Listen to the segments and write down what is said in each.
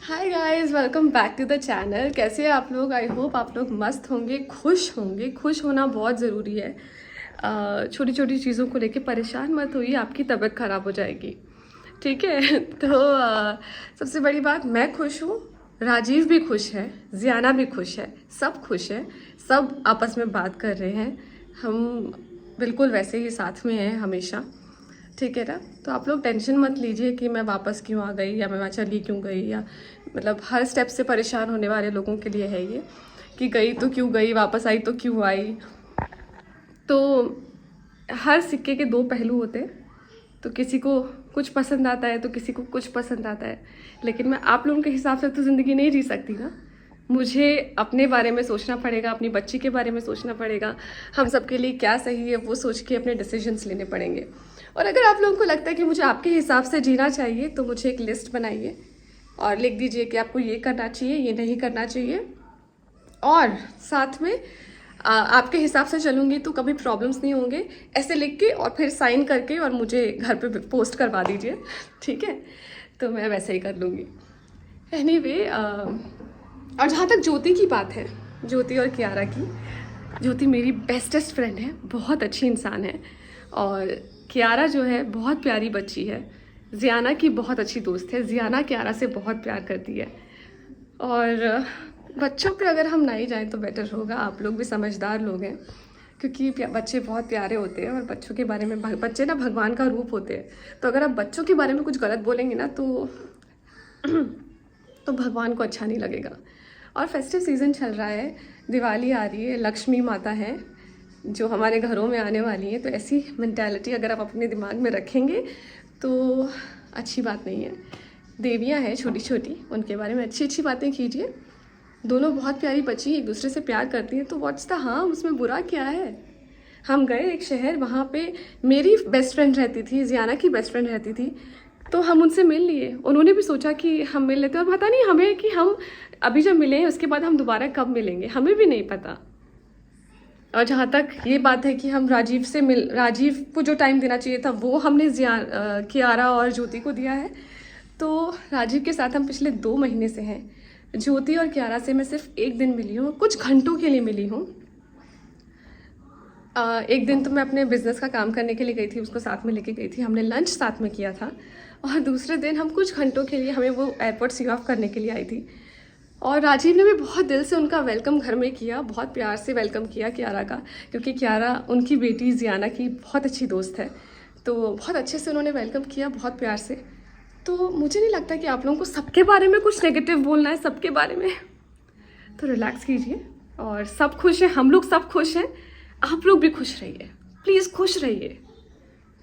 Hi guys, welcome back to the channel. कैसे हैं आप लोग? आई होप आप लोग मस्त होंगे, खुश होंगे। खुश होना बहुत ज़रूरी है। छोटी छोटी चीज़ों को लेके परेशान मत होइए, आपकी तबीयत ख़राब हो जाएगी। ठीक है। तो सबसे बड़ी बात, मैं खुश हूँ, राजीव भी खुश है, जियाना भी खुश है, सब खुश है। सब आपस में बात कर रहे हैं। हम बिल्कुल वैसे ही साथ में हैं हमेशा। ठीक है ना? तो आप लोग टेंशन मत लीजिए कि मैं वापस क्यों आ गई या मैं वहाँ चली क्यों गई, या मतलब हर स्टेप से परेशान होने वाले लोगों के लिए है ये कि गई तो क्यों गई, वापस आई तो क्यों आई। तो हर सिक्के के दो पहलू होते हैं। तो किसी को कुछ पसंद आता है तो किसी को कुछ पसंद आता है, लेकिन मैं आप लोगों के हिसाब से तो ज़िंदगी नहीं जी सकती ना। मुझे अपने बारे में सोचना पड़ेगा, अपनी बच्ची के बारे में सोचना पड़ेगा। हम सबके लिए क्या सही है वो सोच के अपने डिसीजंस लेने पड़ेंगे। और अगर आप लोगों को लगता है कि मुझे आपके हिसाब से जीना चाहिए तो मुझे एक लिस्ट बनाइए और लिख दीजिए कि आपको ये करना चाहिए, ये नहीं करना चाहिए। और साथ में आपके हिसाब से चलूँगी तो कभी प्रॉब्लम्स नहीं होंगे। ऐसे लिख के और फिर साइन करके और मुझे घर पे पोस्ट करवा दीजिए। ठीक है? तो मैं वैसे ही कर लूँगी। एनीवे, और जहाँ तक ज्योति की बात है, ज्योति और कियारा की, ज्योति मेरी बेस्टेस्ट फ्रेंड है, बहुत अच्छी इंसान है। और कियारा जो है बहुत प्यारी बच्ची है। जियाना की बहुत अच्छी दोस्त है। जियाना कियारा से बहुत प्यार करती है। और बच्चों पे अगर हम नहीं जाएं तो बेटर होगा। आप लोग भी समझदार लोग हैं, क्योंकि बच्चे बहुत प्यारे होते हैं और बच्चों के बारे में, बच्चे ना भगवान का रूप होते हैं। तो अगर आप बच्चों के बारे में कुछ गलत बोलेंगे ना तो भगवान को अच्छा नहीं लगेगा। और फेस्टिव सीज़न चल रहा है, दिवाली आ रही है, लक्ष्मी माता है जो हमारे घरों में आने वाली है। तो ऐसी मेंटालिटी अगर आप अपने दिमाग में रखेंगे तो अच्छी बात नहीं है। देवियाँ हैं छोटी छोटी, उनके बारे में अच्छी अच्छी बातें कीजिए। दोनों बहुत प्यारी बच्ची एक दूसरे से प्यार करती हैं, तो व्हाट्स द हार्म, उसमें बुरा क्या है। हम गए एक शहर, वहाँ पे मेरी बेस्ट फ्रेंड रहती थी, जियाना की बेस्ट फ्रेंड रहती थी, तो हम उनसे मिल लिए। उन्होंने भी सोचा कि हम मिल लेते, और पता नहीं हमें कि हम अभी जब मिले हैं उसके बाद हम दोबारा कब मिलेंगे, हमें भी नहीं पता। और जहाँ तक ये बात है कि हम राजीव को जो टाइम देना चाहिए था वो हमने कियारा और ज्योति को दिया है। तो राजीव के साथ हम पिछले 2 महीने से हैं। ज्योति और कियारा से मैं सिर्फ एक दिन मिली हूँ, कुछ घंटों के लिए मिली हूँ। एक दिन तो मैं अपने बिजनेस का काम करने के लिए गई थी, उसको साथ में लेके गई थी, हमने लंच साथ में किया था। और दूसरे दिन हम कुछ घंटों के लिए, हमें वो एयरपोर्ट सी ऑफ करने के लिए आई थी। और राजीव ने भी बहुत दिल से उनका वेलकम घर में किया, बहुत प्यार से वेलकम किया कियारा का, क्योंकि कियारा उनकी बेटी जियाना की बहुत अच्छी दोस्त है। तो बहुत अच्छे से उन्होंने वेलकम किया, बहुत प्यार से। तो मुझे नहीं लगता कि आप लोगों को सबके बारे में कुछ नेगेटिव बोलना है, सबके बारे में। तो रिलैक्स कीजिए, और सब खुश हैं, हम लोग सब खुश हैं। आप लोग भी खुश रहिए, प्लीज़ खुश रहिए।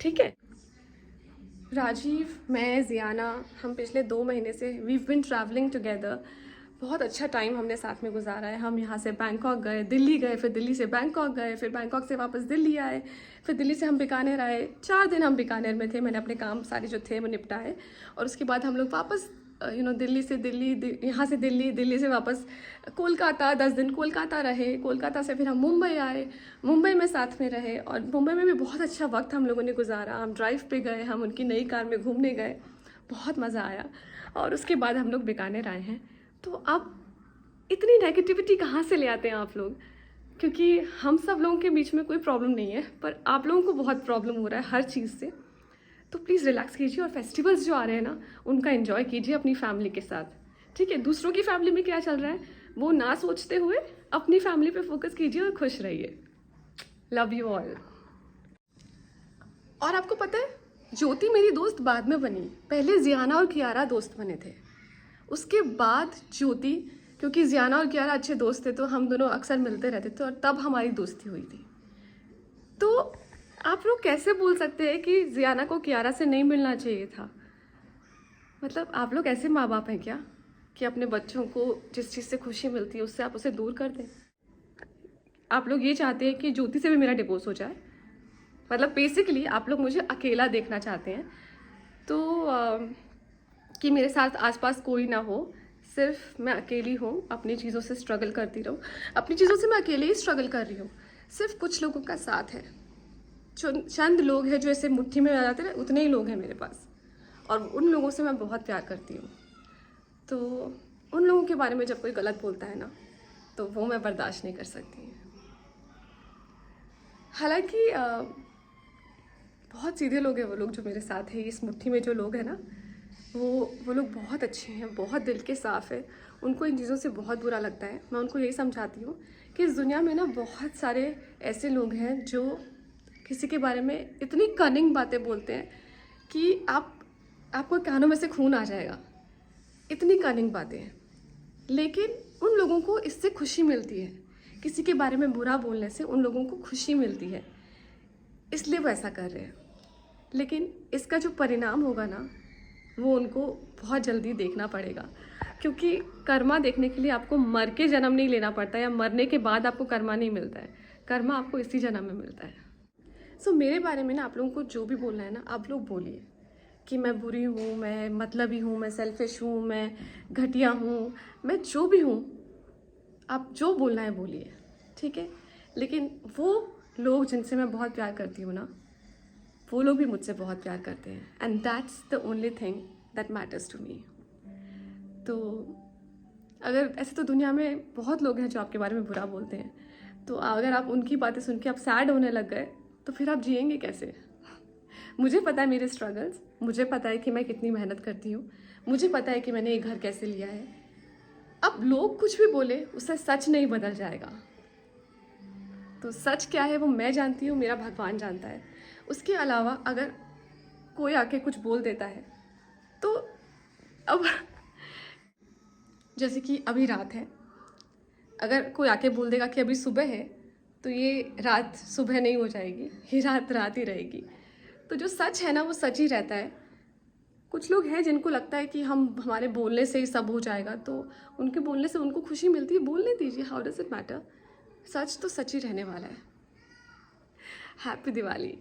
ठीक है? राजीव, मैं, जियाना, हम पिछले 2 महीने से वी बिन ट्रैवलिंग टुगेदर। बहुत अच्छा टाइम हमने साथ में गुजारा है। हम यहाँ से बैंकॉक गए, दिल्ली गए, फिर दिल्ली से बैंकॉक गए, फिर बैंकॉक से वापस दिल्ली आए, फिर दिल्ली से हम बीकानेर आए। 4 दिन हम बीकानेर में थे, मैंने अपने काम सारे जो थे वो निपटाए। और उसके बाद हम लोग वापस दिल्ली से यहाँ से दिल्ली से वापस कोलकाता, 10 दिन कोलकाता रहे। कोलकाता से फिर हम मुंबई आए, मुंबई में साथ में रहे, और मुंबई में भी बहुत अच्छा वक्त हम लोगों ने गुजारा। हम ड्राइव पे गए, हम उनकी नई कार में घूमने गए, बहुत मज़ा आया। और उसके बाद हम लोग बीकानेर आए हैं। तो अब इतनी नेगेटिविटी कहाँ से ले आते हैं आप लोग? क्योंकि हम सब लोगों के बीच में कोई प्रॉब्लम नहीं है, पर आप लोगों को बहुत प्रॉब्लम हो रहा है हर चीज़ से। तो प्लीज़ रिलैक्स कीजिए, और फेस्टिवल्स जो आ रहे हैं ना उनका एंजॉय कीजिए अपनी फैमिली के साथ। ठीक है? दूसरों की फैमिली में क्या चल रहा है वो ना सोचते हुए अपनी फैमिली पे फोकस कीजिए और खुश रहिए। Love you all. और आपको पता है, ज्योति मेरी दोस्त बाद में बनी, पहले जियाना और कियारा दोस्त बने थे, उसके बाद ज्योति। क्योंकि जियाना और कियारा अच्छे दोस्त थे तो हम दोनों अक्सर मिलते रहते थे, और तब हमारी दोस्ती हुई थी। तो आप लोग कैसे बोल सकते हैं कि जियाना को कियारा से नहीं मिलना चाहिए था? मतलब आप लोग ऐसे माँ बाप हैं क्या कि अपने बच्चों को जिस चीज़ से खुशी मिलती है उससे आप उसे दूर कर दें? आप लोग ये चाहते हैं कि ज्योति से भी मेरा डिवोर्स हो जाए? मतलब बेसिकली आप लोग मुझे अकेला देखना चाहते हैं। तो कि मेरे साथ आसपास कोई ना हो, सिर्फ मैं अकेली हूँ, अपनी चीज़ों से स्ट्रगल करती रहूँ। अपनी चीज़ों से मैं अकेले ही स्ट्रगल कर रही हूँ, सिर्फ कुछ लोगों का साथ है। चंद लोग हैं जो ऐसे मुट्ठी में आ जाते हैं, उतने ही लोग हैं मेरे पास, और उन लोगों से मैं बहुत प्यार करती हूँ। तो उन लोगों के बारे में जब कोई गलत बोलता है ना, तो वो मैं बर्दाश्त नहीं कर सकती। हालांकि बहुत सीधे लोग हैं वो लोग जो मेरे साथ हैं, इस मुट्ठी में जो लोग हैं ना, वो लोग बहुत अच्छे हैं, बहुत दिल के साफ़ है। उनको इन चीज़ों से बहुत बुरा लगता है। मैं उनको यही समझाती हूँ कि इस दुनिया में ना बहुत सारे ऐसे लोग हैं जो किसी के बारे में इतनी कनिंग बातें बोलते हैं कि आपको कानों में से खून आ जाएगा। इतनी कनिंग बातें हैं, लेकिन उन लोगों को इससे खुशी मिलती है। किसी के बारे में बुरा बोलने से उन लोगों को खुशी मिलती है, इसलिए वो ऐसा कर रहे हैं। लेकिन इसका जो परिणाम होगा ना, वो उनको बहुत जल्दी देखना पड़ेगा, क्योंकि कर्मा देखने के लिए आपको मर के जन्म नहीं लेना पड़ता, या मरने के बाद आपको कर्मा नहीं मिलता है। कर्मा आपको इसी जन्म में मिलता है। सो मेरे बारे में ना आप लोगों को जो भी बोलना है ना, आप लोग बोलिए कि मैं बुरी हूँ, मैं मतलबी हूँ, मैं सेल्फिश हूँ, मैं घटिया हूँ, मैं जो भी हूँ, आप जो बोलना है बोलिए, ठीक है। लेकिन वो लोग जिनसे मैं बहुत प्यार करती हूँ ना, वो लोग भी मुझसे बहुत प्यार करते हैं, and that's the only thing that matters to me. तो अगर ऐसे तो दुनिया में बहुत लोग हैं जो आपके बारे में बुरा बोलते हैं, तो अगर आप उनकी बातें सुन के आप सैड होने लग गए, तो फिर आप जिएंगे कैसे? मुझे पता है मेरे स्ट्रगल्स, मुझे पता है कि मैं कितनी मेहनत करती हूँ, मुझे पता है कि मैंने ये घर कैसे लिया है। अब लोग कुछ भी बोले, उससे सच नहीं बदल जाएगा। तो सच क्या है वो मैं जानती हूँ, मेरा भगवान जानता है। उसके अलावा अगर कोई आके कुछ बोल देता है, तो अब जैसे कि अभी रात है, अगर कोई आके बोल देगा कि अभी सुबह है, तो ये रात सुबह नहीं हो जाएगी, ये रात रात ही रहेगी। तो जो सच है ना, वो सच ही रहता है। कुछ लोग हैं जिनको लगता है कि हमारे बोलने से ही सब हो जाएगा, तो उनके बोलने से उनको खुशी मिलती है, बोलने दीजिए, हाउ डज इट मैटर। सच तो सच ही रहने वाला है। हैप्पी दिवाली।